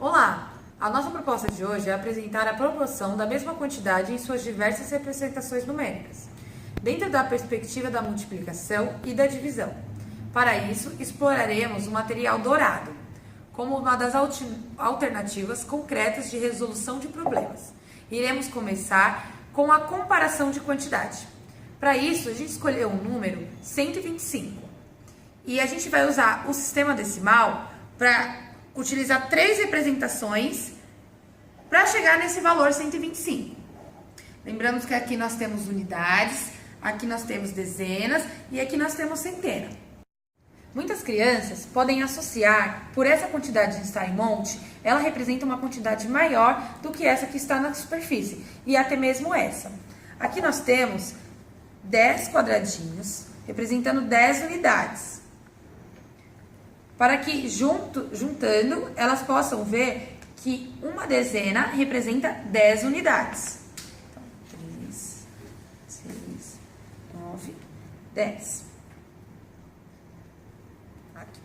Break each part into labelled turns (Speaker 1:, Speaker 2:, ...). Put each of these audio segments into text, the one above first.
Speaker 1: Olá! A nossa proposta de hoje é apresentar a proporção da mesma quantidade em suas diversas representações numéricas, dentro da perspectiva da multiplicação e da divisão. Para isso, exploraremos o material dourado, como uma das alternativas concretas de resolução de problemas. Iremos começar com a comparação de quantidade. Para isso, a gente escolheu um número 125. E a gente vai usar o sistema decimal para utilizar 3 representações para chegar nesse valor 125. Lembramos que aqui nós temos unidades, aqui nós temos dezenas e aqui nós temos centena. Muitas crianças podem associar, por essa quantidade de estar em monte, ela representa uma quantidade maior do que essa que está na superfície, e até mesmo essa. Aqui nós temos 10 quadradinhos, representando 10 unidades. Para que, juntando, elas possam ver que uma dezena representa 10 unidades. Então, 3, 6, 9, 10. Aqui.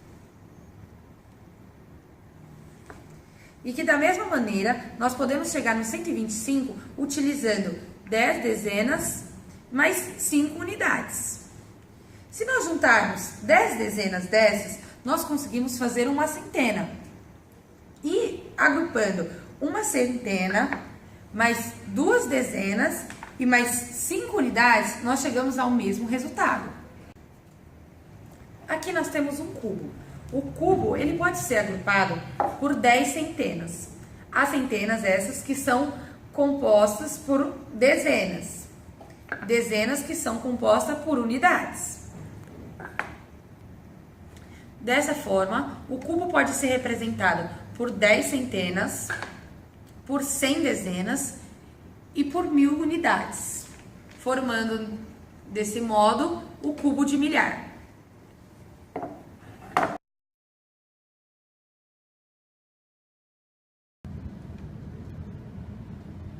Speaker 1: E que, da mesma maneira, nós podemos chegar no 125 utilizando 10 dezenas mais 5 unidades. Se nós juntarmos 10 dezenas dessas, nós conseguimos fazer uma centena. E agrupando uma centena, mais 2 dezenas e mais 5 unidades, nós chegamos ao mesmo resultado. Aqui nós temos um cubo. O cubo, ele pode ser agrupado por 10 centenas. As centenas essas que são compostas por dezenas. Dezenas que são compostas por unidades. Dessa forma, o cubo pode ser representado por 10 centenas, por 100 dezenas e por 1000 unidades, formando, desse modo, o cubo de milhar.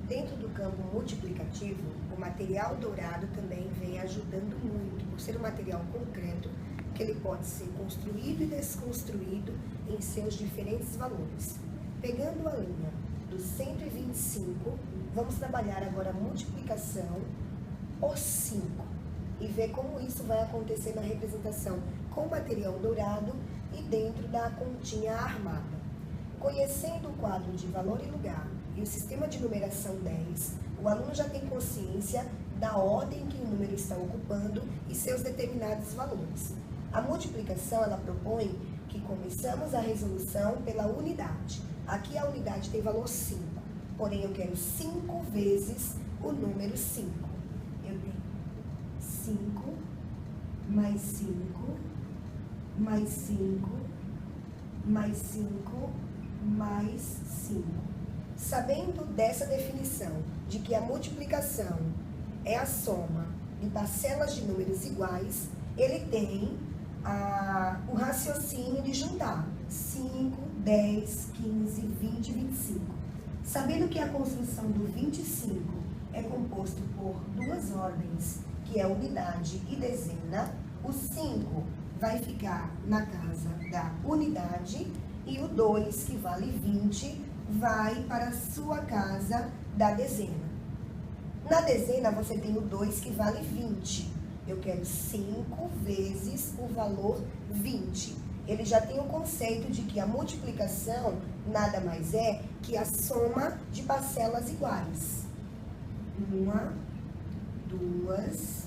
Speaker 2: Dentro do campo multiplicativo, o material dourado também vem ajudando muito, por ser um material concreto, que ele pode ser construído e desconstruído em seus diferentes valores. Pegando a linha do 125, vamos trabalhar agora a multiplicação por 5 e ver como isso vai acontecer na representação com o material dourado e dentro da continha armada. Conhecendo o quadro de valor e lugar e o sistema de numeração 10, o aluno já tem consciência da ordem que o número está ocupando e seus determinados valores. A multiplicação, ela propõe que começamos a resolução pela unidade. Aqui a unidade tem valor 5, porém eu quero 5 vezes o número 5. Eu tenho 5, mais 5, mais 5, mais 5, mais 5. Sabendo dessa definição, de que a multiplicação é a soma de parcelas de números iguais, ele tem o raciocínio de juntar 5, 10, 15, 20 e 25. Sabendo que a construção do 25 é composto por 2 ordens, que é unidade e dezena, o 5 vai ficar na casa da unidade e o 2, que vale 20, vai para a sua casa da dezena. Na dezena você tem o 2 que vale 20. Eu quero 5 vezes o valor 20. Ele já tem o conceito de que a multiplicação nada mais é que a soma de parcelas iguais. 1, 2,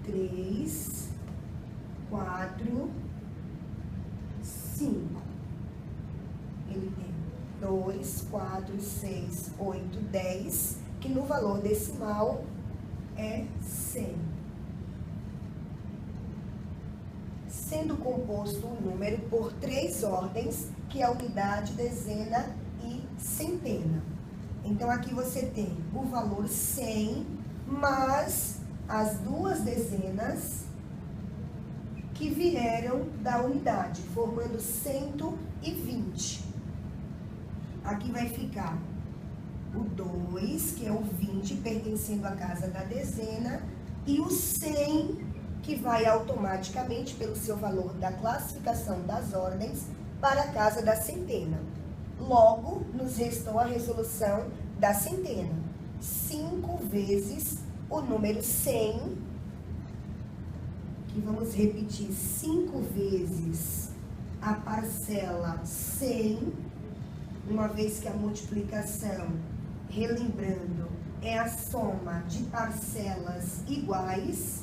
Speaker 2: 3, 4, 5. Ele tem 2, 4, 6, 8, 10, que no valor decimal é 100. Sendo composto o número por 3 ordens, que é a unidade, dezena e centena. Então, aqui você tem o valor 100, mais as 2 dezenas que vieram da unidade, formando 120. Aqui vai ficar o 2, que é o 20, pertencendo à casa da dezena, e o 100, que vai automaticamente, pelo seu valor da classificação das ordens, para a casa da centena. Logo, nos restou a resolução da centena. 5 vezes o número 100, que vamos repetir, 5 vezes a parcela 100, uma vez que a multiplicação, relembrando, é a soma de parcelas iguais,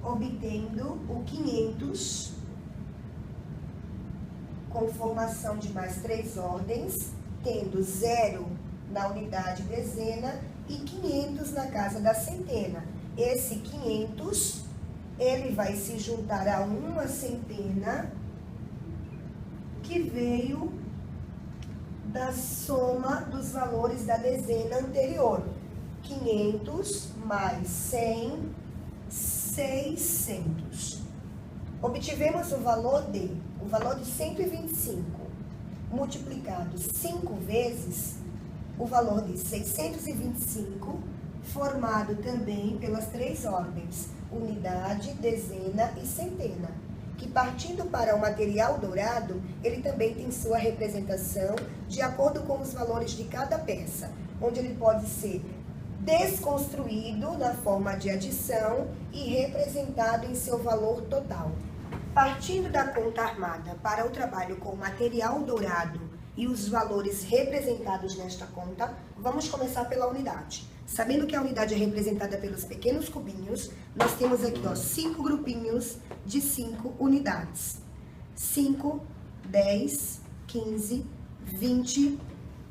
Speaker 2: obtendo o 500, com formação de mais 3 ordens, tendo 0 na unidade dezena e 500 na casa da centena. Esse 500, ele vai se juntar a uma centena que veio da soma dos valores da dezena anterior. 500 mais 100, 600. Obtivemos o valor de 125, multiplicado 5 vezes o valor de 625, formado também pelas 3 ordens, unidade, dezena e centena, que partindo para o material dourado, ele também tem sua representação de acordo com os valores de cada peça, onde ele pode ser desconstruído na forma de adição e representado em seu valor total. Partindo da conta armada para o trabalho com material dourado e os valores representados nesta conta, vamos começar pela unidade. Sabendo que a unidade é representada pelos pequenos cubinhos, nós temos aqui 5 grupinhos de 5 unidades. 5, 10, 15, 20,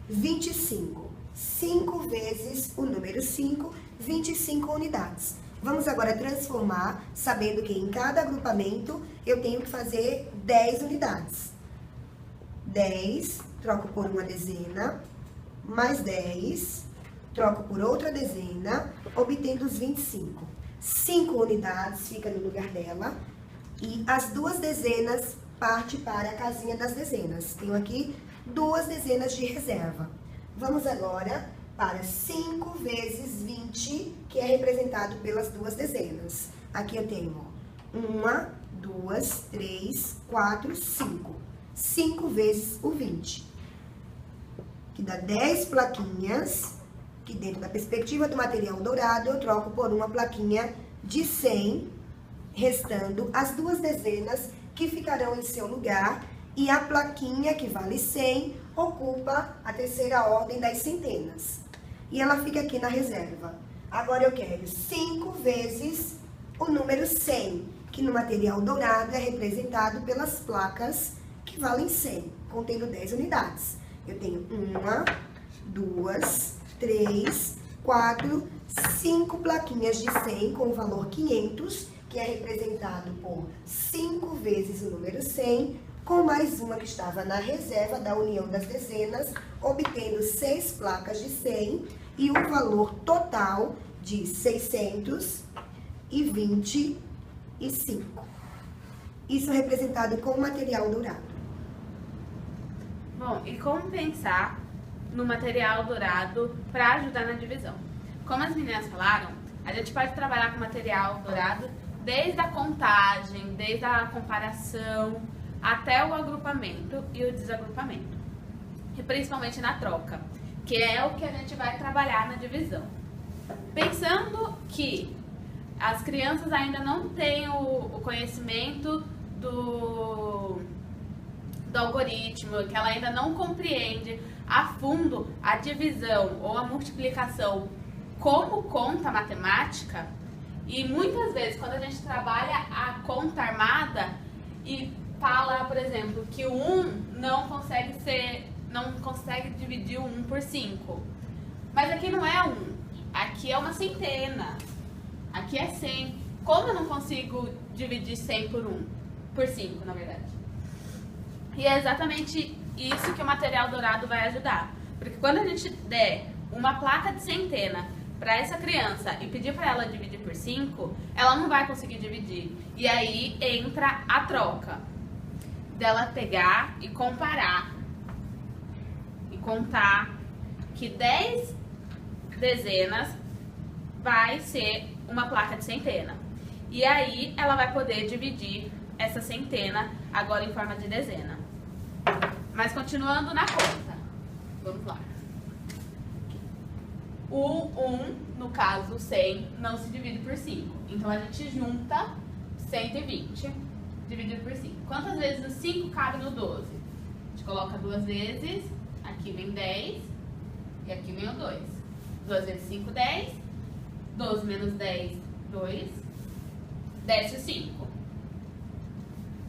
Speaker 2: 25. 5 vezes o número 5, 25 unidades. Vamos agora transformar, sabendo que em cada agrupamento eu tenho que fazer 10 unidades. 10, troco por uma dezena, mais 10, troco por outra dezena, obtendo os 25. 5 unidades fica no lugar dela e as 2 dezenas parte para a casinha das dezenas. Tenho aqui 2 dezenas de reserva. Vamos agora para 5 vezes 20, que é representado pelas 2 dezenas. Aqui eu tenho 1, 2, 3, 4, 5. 5 vezes o 20, que dá 10 plaquinhas, que dentro da perspectiva do material dourado eu troco por uma plaquinha de 100, restando as 2 dezenas que ficarão em seu lugar e a plaquinha que vale 100 ocupa a terceira ordem das centenas. E ela fica aqui na reserva. Agora eu quero 5 vezes o número 100, que no material dourado é representado pelas placas que valem 100, contendo 10 unidades. Eu tenho 1, 2, 3, 4, 5 plaquinhas de 100 com o valor 500, que é representado por 5 vezes o número 100, com mais uma que estava na reserva da união das dezenas, obtendo 6 placas de 100 e um valor total de 625. Isso representado com o material dourado.
Speaker 3: Bom, e como pensar no material dourado para ajudar na divisão? Como as meninas falaram, a gente pode trabalhar com material dourado desde a contagem, desde a comparação, até o agrupamento e o desagrupamento. E principalmente na troca, que é o que a gente vai trabalhar na divisão. Pensando que as crianças ainda não têm o conhecimento do algoritmo, que ela ainda não compreende a fundo a divisão ou a multiplicação como conta matemática, e muitas vezes quando a gente trabalha a conta armada e fala, por exemplo, que o 1 não consegue dividir o 1 por 5. Mas aqui não é 1, aqui é uma centena, aqui é 100. Como eu não consigo dividir 100 por 5, na verdade? E é exatamente isso que o material dourado vai ajudar. Porque quando a gente der uma placa de centena para essa criança e pedir para ela dividir por 5, ela não vai conseguir dividir. E aí entra a troca dela pegar e comparar e contar que 10 dezenas vai ser uma placa de centena. E aí ela vai poder dividir essa centena agora em forma de dezena. Mas continuando na conta. Vamos lá. O 1, no caso 100, não se divide por 5. Então a gente junta 120 dividido por 5. Quantas vezes o 5 cabe no 12? A gente coloca 2 vezes, aqui vem 10 e aqui vem o 2. 2 vezes 5, 10. 12 menos 10, 2. Desce o 5.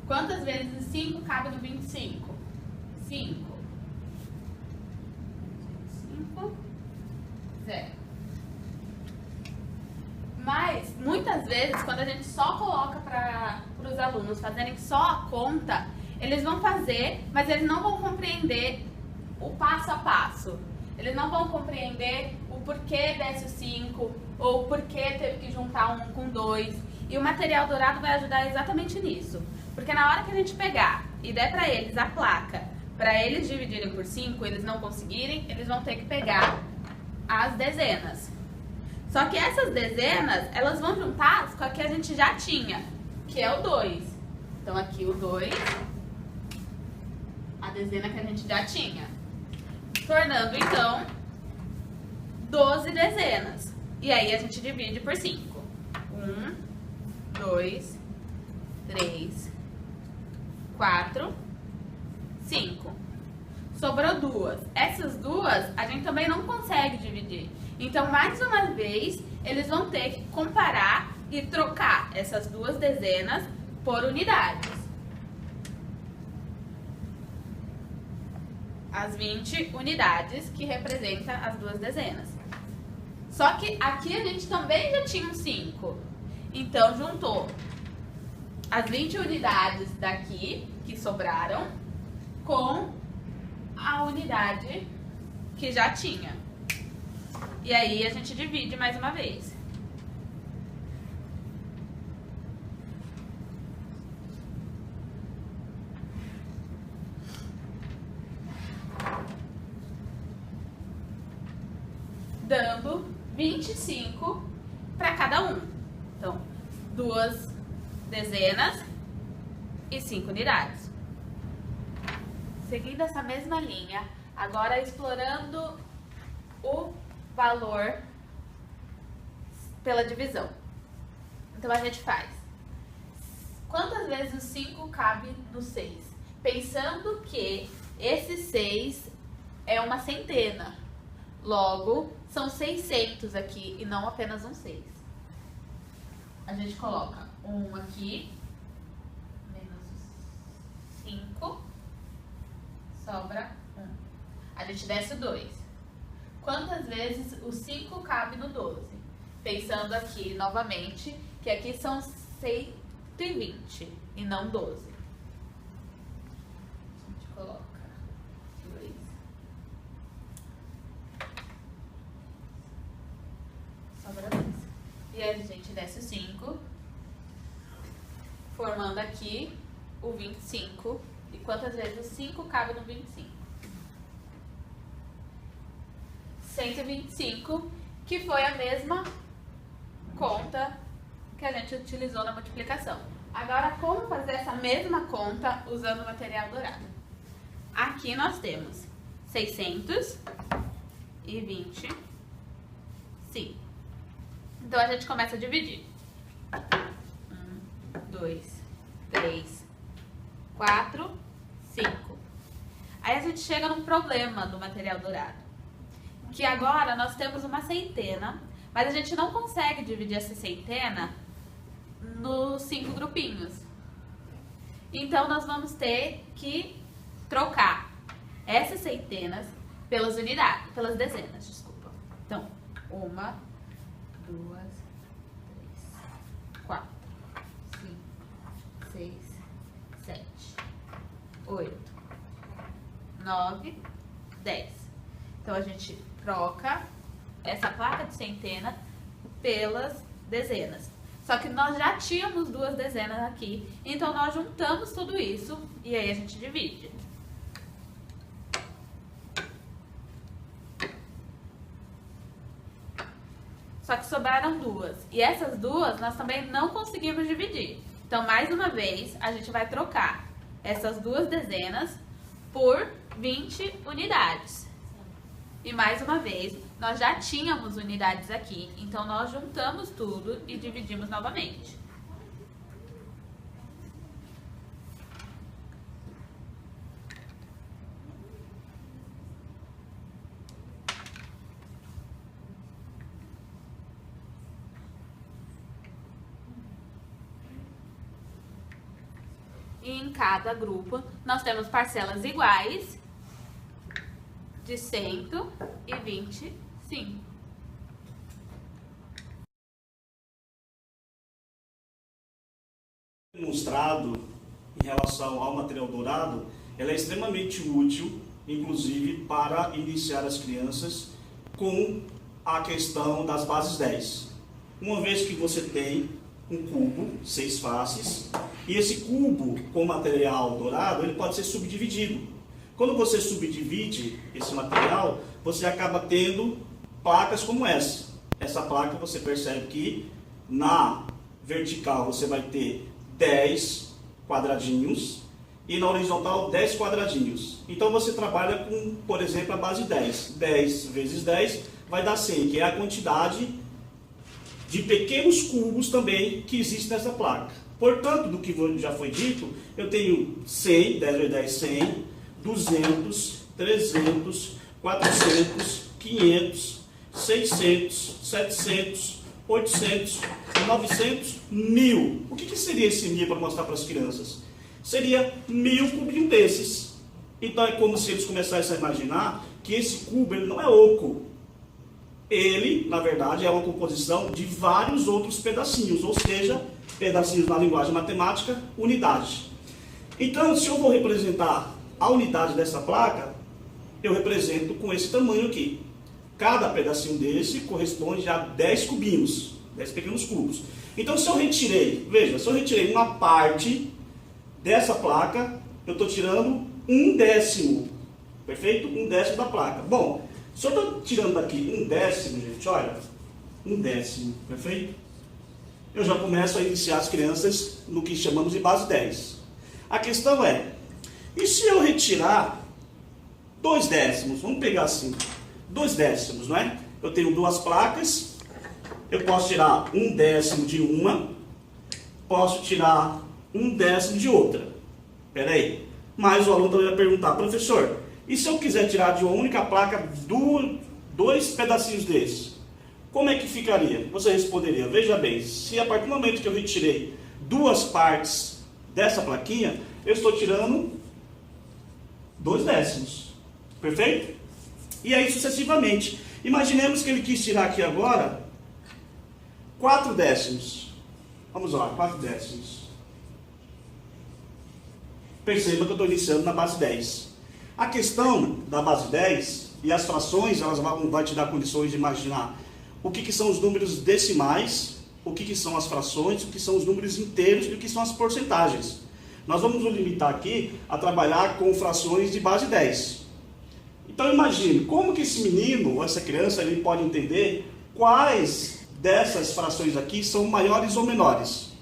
Speaker 3: Quantas vezes o 5 cabe no 25? 5. 5. 0. Mas, muitas vezes, quando a gente só coloca para os alunos fazerem só a conta, eles vão fazer, mas eles não vão compreender o passo a passo. Eles não vão compreender o porquê desce o 5, ou o porquê teve que juntar 1 com 2. E o material dourado vai ajudar exatamente nisso. Porque na hora que a gente pegar e der para eles a placa, para eles dividirem por 5, eles não conseguirem, eles vão ter que pegar as dezenas. Só que essas dezenas, elas vão juntar com a que a gente já tinha, que é o 2. Então aqui o 2, a dezena que a gente já tinha. Tornando então 12 dezenas. E aí a gente divide por 5. 1, 2, 3, 4, 5. Sobrou 2. Essas 2 a gente também não consegue dividir. Então, mais uma vez, eles vão ter que comparar e trocar essas 2 dezenas por unidades. As 20 unidades que representam as 2 dezenas. Só que aqui a gente também já tinha um 5. Então, juntou as 20 unidades daqui, que sobraram, com a unidade que já tinha. E aí a gente divide mais uma vez. Dando 25 para cada um. Então, 2 dezenas e 5 unidades. Seguindo essa mesma linha, agora explorando o valor pela divisão. Então a gente faz. Quantas vezes o 5 cabe no 6? Pensando que esse 6 é uma centena. Logo, são 600 aqui e não apenas um 6. A gente coloca 1 aqui, menos 5, sobra 1. A gente desce o 2. Quantas vezes o 5 cabe no 12? Pensando aqui, novamente, que aqui são 120 e não 12. A gente coloca 2. Sobra 2. E aí a gente desce o 5, formando aqui o 25. E quantas vezes o 5 cabe no 25? 125, que foi a mesma conta que a gente utilizou na multiplicação. Agora, como fazer essa mesma conta usando o material dourado? Aqui nós temos 625. Então, a gente começa a dividir. 1, 2, 3, 4, 5. Aí a gente chega num problema do material dourado. Que agora nós temos uma centena, mas a gente não consegue dividir essa centena nos 5 grupinhos. Então, nós vamos ter que trocar essas centenas pelas unidades, pelas dezenas, desculpa. Então, 1, 2, 3, 4, 5, 6, 7, 8, 9, 10. Então, a gente troca essa placa de centena pelas dezenas. Só que nós já tínhamos 2 dezenas aqui, então nós juntamos tudo isso e aí a gente divide. Só que sobraram 2. E essas 2 nós também não conseguimos dividir. Então, mais uma vez, a gente vai trocar essas 2 dezenas por 20 unidades. E mais uma vez, nós já tínhamos unidades aqui, então nós juntamos tudo e dividimos novamente. E em cada grupo nós temos parcelas iguais de 125.
Speaker 4: Demonstrado em relação ao material dourado, ela é extremamente útil, inclusive para iniciar as crianças com a questão das bases 10. Uma vez que você tem um cubo, 6 faces, e esse cubo com material dourado, ele pode ser subdividido. Quando você subdivide esse material, você acaba tendo placas como essa. Essa placa você percebe que na vertical você vai ter 10 quadradinhos e na horizontal 10 quadradinhos. Então você trabalha com, por exemplo, a base 10. 10 vezes 10 vai dar 100, que é a quantidade de pequenos cubos também que existe nessa placa. Portanto, do que já foi dito, eu tenho 100, 10 vezes 10, 100, 200, 300, 400, 500, 600, 700, 800, 900, 1000. O que seria esse 1000 para mostrar para as crianças? Seria 1000 cubinhos desses. Então é como se eles começassem a imaginar que esse cubo ele não é oco. Ele, na verdade, é uma composição de vários outros pedacinhos, ou seja, pedacinhos na linguagem matemática, unidade. Então, se eu vou representar a unidade dessa placa, eu represento com esse tamanho aqui. Cada pedacinho desse corresponde a 10 cubinhos, 10 pequenos cubos. Então, se eu retirei, veja, se eu retirei uma parte dessa placa, eu estou tirando 1/10, perfeito? 1/10 da placa. Bom, se eu estou tirando daqui 1/10, gente, olha, 1/10, perfeito? Eu já começo a iniciar as crianças no que chamamos de base 10. A questão é, e se eu retirar 2/10? Vamos pegar assim, 2/10, não é? Eu tenho duas placas, eu posso tirar 1/10 de uma, posso tirar 1/10 de outra. Espera aí. Mas o aluno também vai perguntar, professor, e se eu quiser tirar de uma única placa dois pedacinhos desses? Como é que ficaria? Você responderia, veja bem, se a partir do momento que eu retirei duas partes dessa plaquinha, eu estou tirando 2/10. Perfeito? E aí sucessivamente. Imaginemos que ele quis tirar aqui agora 4/10. Vamos lá, 4/10. Perceba que eu estou iniciando na base 10. A questão da base 10 e as frações, elas vão te dar condições de imaginar o que são os números decimais, o que são as frações, o que são os números inteiros e o que são as porcentagens. Nós vamos nos limitar aqui a trabalhar com frações de base 10. Então imagine, como que esse menino ou essa criança ele pode entender quais dessas frações aqui são maiores ou menores.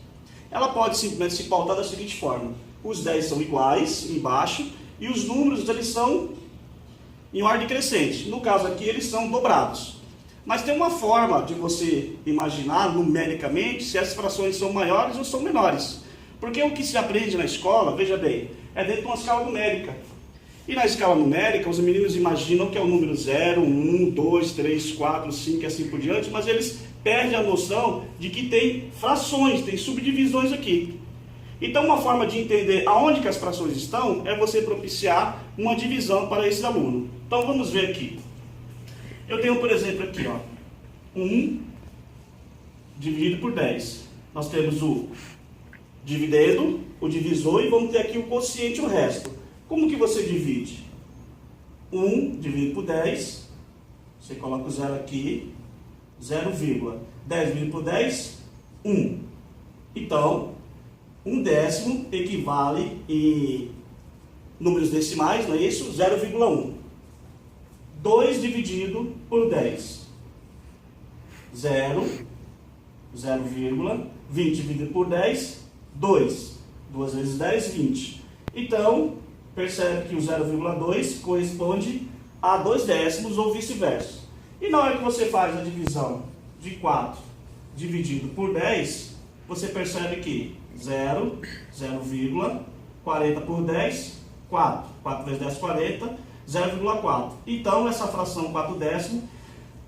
Speaker 4: Ela pode simplesmente se pautar da seguinte forma: os 10 são iguais embaixo e os números eles são em ordem crescente. No caso aqui eles são dobrados. Mas tem uma forma de você imaginar numericamente se as frações são maiores ou são menores. Porque o que se aprende na escola, veja bem, é dentro de uma escala numérica. E na escala numérica, os meninos imaginam que é o número 0, 1, 2, 3, 4, 5 e assim por diante, mas eles perdem a noção de que tem frações, tem subdivisões aqui. Então, uma forma de entender aonde que as frações estão é você propiciar uma divisão para esse aluno. Então, vamos ver aqui. Eu tenho, por exemplo, aqui, ó, 1 dividido por 10. Nós temos o dividendo, o divisor, e vamos ter aqui o quociente, o resto. Como que você divide? 1 dividido por 10, você coloca o 0 aqui, 0, 10 dividido por 10, 1. Então, 1/10 equivale em números decimais, não é isso? 0,1. 2 dividido por 10. 0, 20 dividido por 10, 2. 2 vezes 10, 20. Então, percebe que o 0,2 corresponde a 2 décimos ou vice-versa. E na hora que você faz a divisão de 4 dividido por 10, você percebe que 0, 0,40 por 10, 4. 4 vezes 10, 40, 0,4. Então, essa fração 4 décimos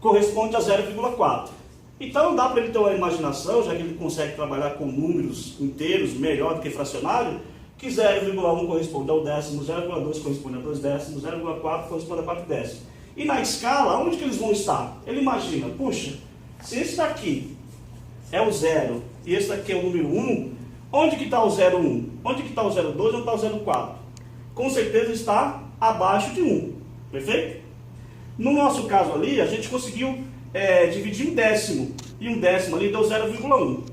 Speaker 4: corresponde a 0,4. Então, dá para ele ter uma imaginação, já que ele consegue trabalhar com números inteiros melhor do que fracionário, que 0,1 corresponde ao décimo, 0,2 corresponde a 2 décimos, 0,4 corresponde a 4 décimos. E na escala, onde que eles vão estar? Ele imagina, puxa, se esse daqui é o 0 e esse daqui é o número 1, onde que está o 0,1? Onde que está o 0,2? Onde está o 0,4? Com certeza está abaixo de 1, perfeito? No nosso caso ali, a gente conseguiu dividir em décimo, e um décimo ali deu 0,1.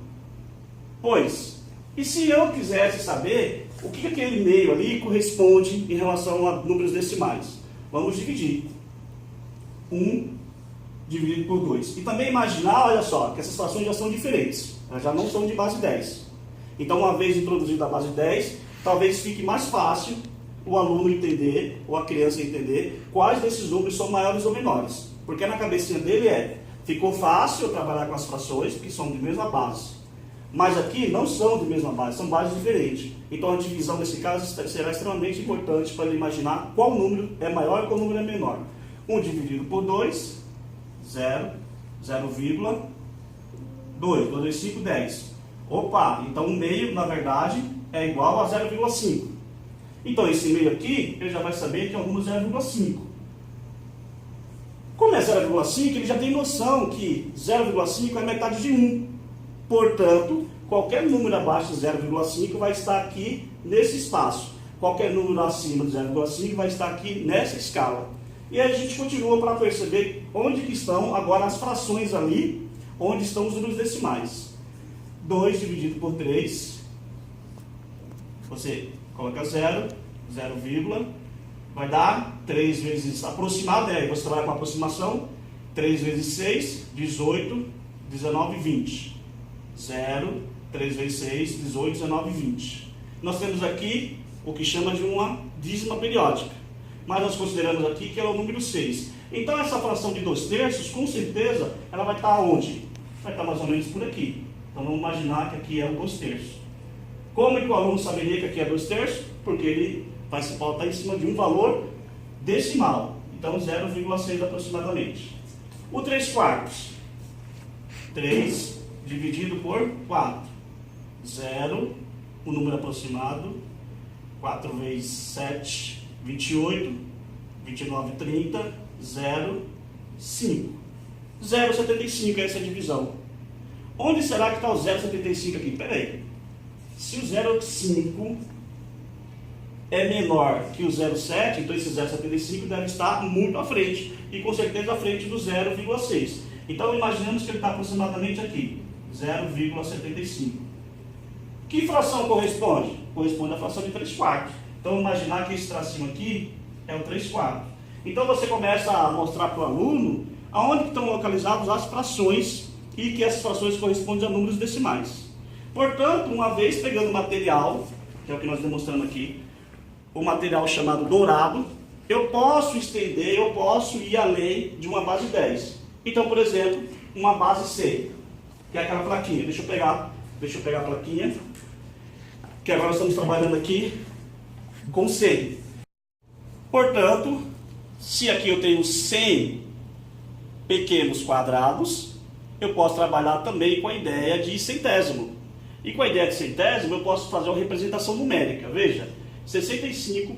Speaker 4: Pois, e se eu quisesse saber o que aquele meio ali corresponde em relação a números decimais? Vamos dividir. 1 dividido por 2. E também imaginar, olha só, que essas frações já são diferentes. Elas já não são de base 10. Então, uma vez introduzida a base 10, talvez fique mais fácil o aluno entender, ou a criança entender, quais desses números são maiores ou menores. Porque na cabecinha dele ficou fácil eu trabalhar com as frações, porque são de mesma base. Mas aqui não são de mesma base, são bases diferentes. Então a divisão nesse caso será extremamente importante para ele imaginar qual número é maior e qual número é menor. 1 dividido por 2, 0, 0,2, 2 vezes 5, 10. Opa, então o meio, na verdade, é igual a 0,5. Então esse meio aqui, ele já vai saber que é o número 0,5. Como é 0,5, ele já tem noção que 0,5 é metade de 1. Portanto, qualquer número abaixo de 0,5 vai estar aqui nesse espaço. Qualquer número acima de 0,5 vai estar aqui nessa escala. E aí a gente continua para perceber onde que estão agora as frações ali, onde estão os números decimais. 2 dividido por 3, você coloca 0, 0, vai dar 3 vezes aproximado, você trabalha com aproximação, 3 vezes 6, 18, 19, 20. 0, 3 vezes 6, 18, 19, 20. Nós temos aqui o que chama de uma dízima periódica, mas nós consideramos aqui que ela é o número 6. Então essa fração de 2 terços, com certeza, ela vai estar onde? Vai estar mais ou menos por aqui. Então vamos imaginar que aqui é o 2 terços. Como é que o aluno saberia que aqui é 2 terços? Porque ele vai se pautar em cima de um valor decimal. Então 0,6 aproximadamente. O 3 quartos. 3 dividido por 4. 0, o número aproximado. 4 vezes 7, 28. 29, 30. 0, 5. 0,75 é essa divisão. Onde será que está o 0,75 aqui? Espera aí. Se o 0,5 é menor que o 0,7, então esse 0,75 deve estar muito à frente. E com certeza à frente do 0,6. Então imaginamos que ele está aproximadamente aqui. 0,75. Que fração corresponde? Corresponde à fração de 3 quartos. Então imaginar que esse tracinho aqui é o 3 quartos. Então você começa a mostrar para o aluno aonde estão localizadas as frações e que essas frações correspondem a números decimais. Portanto, uma vez pegando o material, que é o que nós demonstramos aqui, o material chamado dourado, eu posso estender, eu posso ir além de uma base 10. Então, por exemplo, uma base 100, que é aquela plaquinha. Deixa eu pegar a plaquinha, que agora nós estamos trabalhando aqui com 100. Portanto, se aqui eu tenho 100 pequenos quadrados, eu posso trabalhar também com a ideia de centésimo. E com a ideia de centésimo, eu posso fazer uma representação numérica. Veja, 65%,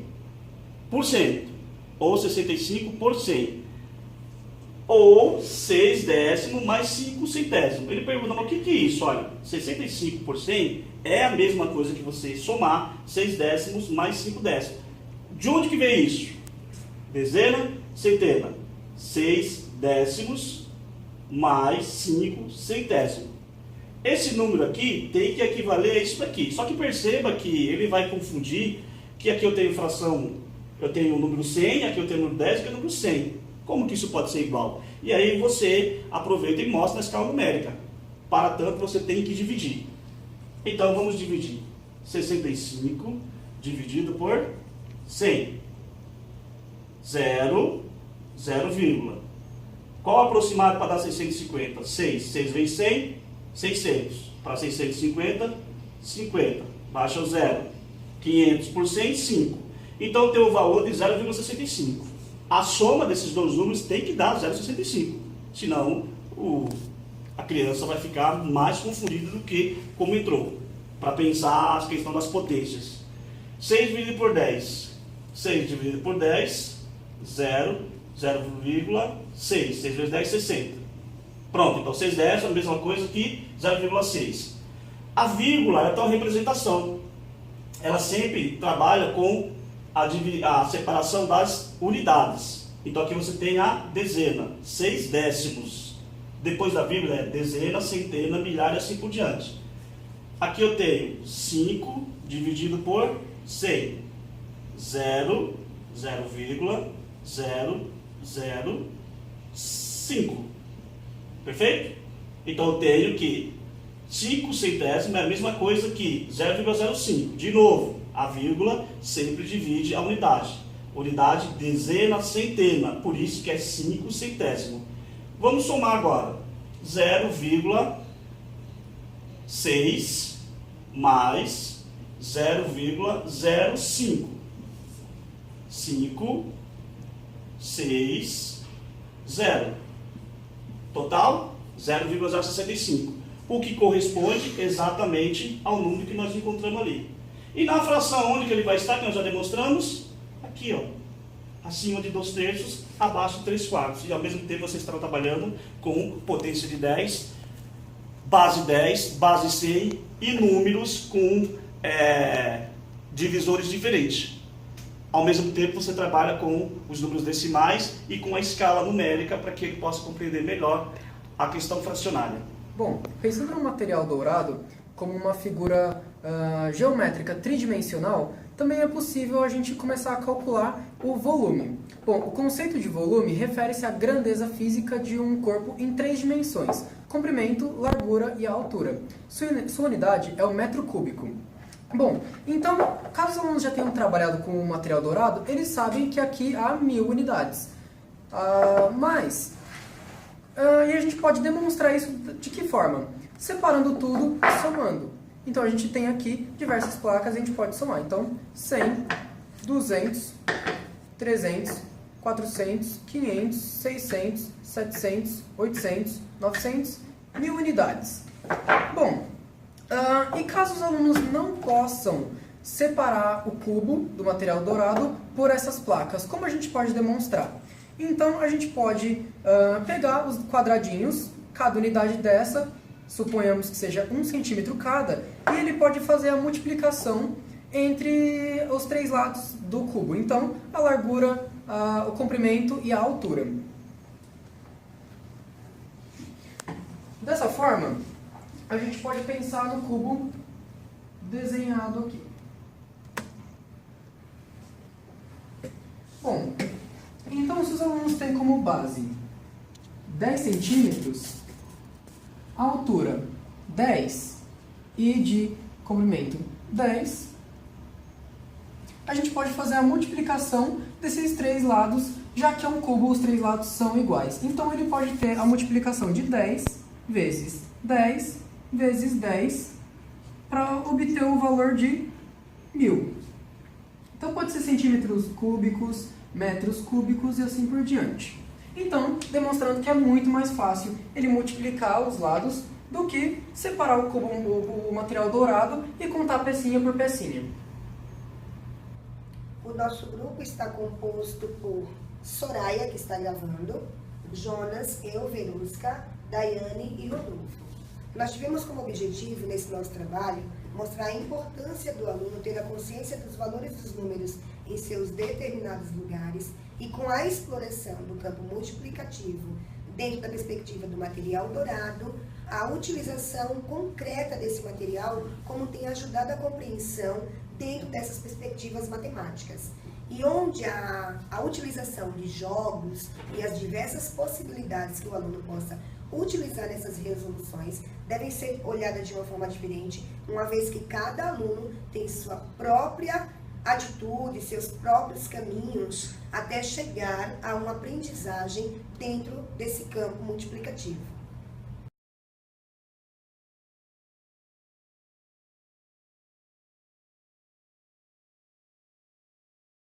Speaker 4: ou 65 por 100, ou 6 décimos mais 5 centésimos. Ele pergunta, mas o que é isso? Olha, 65 por 100 é a mesma coisa que você somar 6 décimos mais 5 décimos. De onde que vem isso? Dezena, centena. 6 décimos mais 5 centésimos. Esse número aqui tem que equivaler a isso daqui. Só que perceba que ele vai confundir que aqui eu tenho fração, eu tenho o número 100, aqui eu tenho o número 10, aqui é o número 100. Como que isso pode ser igual? E aí você aproveita e mostra na escala numérica. Para tanto, você tem que dividir. Então vamos dividir 65 dividido por 100. 0, 0, qual aproximado para dar 650? 6. 6 vezes 100, 600. Para 650, 50. Baixa o 0. 500 por 100, 5. Então tem o valor de 0,65. A soma desses dois números tem que dar 0,65. Senão a criança vai ficar mais confundida do que como entrou. Para pensar a questão das potências. 6 dividido por 10. 6 dividido por 10, 0,6. 6 vezes 10, 60. Pronto, então 6 décimos é a mesma coisa que 0,6. A vírgula é uma representação. Ela sempre trabalha com a separação das unidades. Então aqui você tem a dezena, 6 décimos. Depois da vírgula é dezena, centena, milhar e assim por diante. Aqui eu tenho 5 dividido por 100. 0,005. Perfeito? Então eu tenho que 5 centésimos é a mesma coisa que 0,05. De novo, a vírgula sempre divide a unidade. Unidade, dezena, centena. Por isso que é 5 centésimo. Vamos somar agora. 0,6 mais 0,05. 5, 6, 0. Total, 0,065. O que corresponde exatamente ao número que nós encontramos ali. E na fração onde que ele vai estar, que nós já demonstramos? Aqui, ó. Acima de 2/3, abaixo de 3/4. E ao mesmo tempo você estará trabalhando com potência de 10, base 100 e números com divisores diferentes. Ao mesmo tempo você trabalha com os números decimais e com a escala numérica para que ele possa compreender melhor a questão fracionária.
Speaker 5: Bom, pensando no material dourado como uma figura geométrica tridimensional, também é possível a gente começar a calcular o volume. Bom, o conceito de volume refere-se à grandeza física de um corpo em 3 dimensões: comprimento, largura e altura. Sua unidade é o metro cúbico. Bom, então, caso os alunos já tenham trabalhado com o material dourado, eles sabem que aqui há 1000 unidades. E a gente pode demonstrar isso de que forma? Separando tudo e somando. Então a gente tem aqui diversas placas e a gente pode somar. Então, 100, 200, 300, 400, 500, 600, 700, 800, 900, 1000 unidades. Bom, e caso os alunos não possam separar o cubo do material dourado por essas placas, como a gente pode demonstrar? Então a gente pode pegar os quadradinhos, cada unidade dessa, suponhamos que seja 1 centímetro cada, e ele pode fazer a multiplicação entre os 3 lados do cubo. Então a largura, o comprimento e a altura. Dessa forma, a gente pode pensar no cubo desenhado aqui. Bom, então se os alunos têm como base 10 centímetros, a altura 10 e de comprimento 10, a gente pode fazer a multiplicação desses 3 lados, já que é um cubo, os 3 lados são iguais. Então ele pode ter a multiplicação de 10 vezes 10 vezes 10 para obter o valor de 1000. Então pode ser centímetros cúbicos, metros cúbicos e assim por diante. Então, demonstrando que é muito mais fácil ele multiplicar os lados do que separar o cubo, o material dourado e contar pecinha por pecinha.
Speaker 2: O nosso grupo está composto por Soraya, que está gravando, Jonas, eu, Verusca, Daiane e Rodolfo. Nós tivemos como objetivo, nesse nosso trabalho, mostrar a importância do aluno ter a consciência dos valores dos números em seus determinados lugares e com a exploração do campo multiplicativo dentro da perspectiva do material dourado, a utilização concreta desse material como tem ajudado a compreensão dentro dessas perspectivas matemáticas. E onde a utilização de jogos e as diversas possibilidades que o aluno possa utilizar nessas resoluções devem ser olhadas de uma forma diferente, uma vez que cada aluno tem sua própria atitudes, seus próprios caminhos, até chegar a uma aprendizagem dentro desse campo multiplicativo.